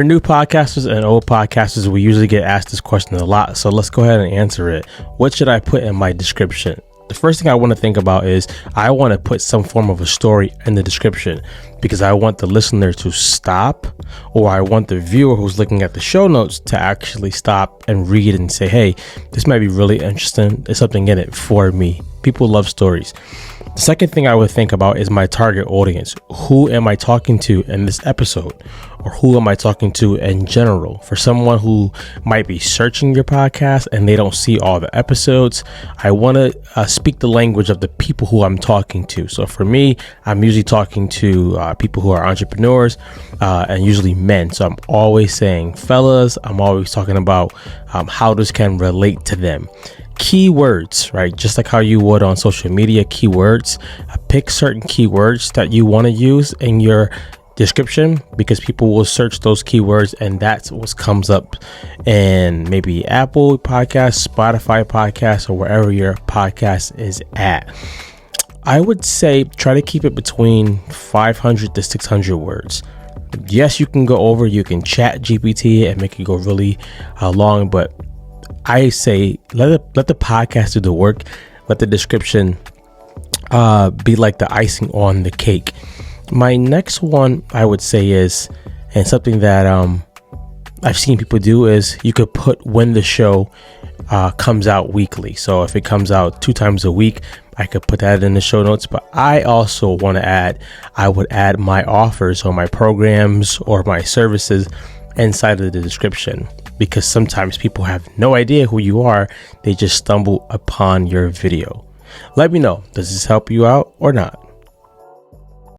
For new podcasters and old podcasters, we usually get asked this question a lot, so let's go ahead and answer it. What should I put in my description? The first thing I want to think about is I want to put some form of a story in the description because I want the listener to stop, or I want the viewer who's looking at the show notes to actually stop and read and say, hey, this might be really interesting. There's something in it for me. People love stories. The second thing I would think about is my target audience. Who am I talking to in this episode? Or who am I talking to in general? For someone who might be searching your podcast and they don't see all the episodes, I want to speak the language of the people who I'm talking to. So for me, I'm usually talking to people who are entrepreneurs and usually men. So I'm always saying fellas. I'm always talking about how this can relate to them. Keywords, right? Just like how you would on social media, keywords. Pick certain keywords that you want to use in your description because people will search those keywords and that's what comes up in maybe Apple Podcasts, Spotify Podcasts, or wherever your podcast is at. I would say try to keep it between 500 to 600 words. Yes, you can go over, you can chat GPT and make it go really long, but I say let the podcast do the work. Let the description be like the icing on the cake. My next one I would say is, and something that I've seen people do, is you could put when the show comes out weekly. So if it comes out 2 times a week, I could put that in the show notes. But I also want to I would add my offers or my programs or my services inside of the description, because sometimes people have no idea who you are. They just stumble upon your video. Let me know, does this help you out or not?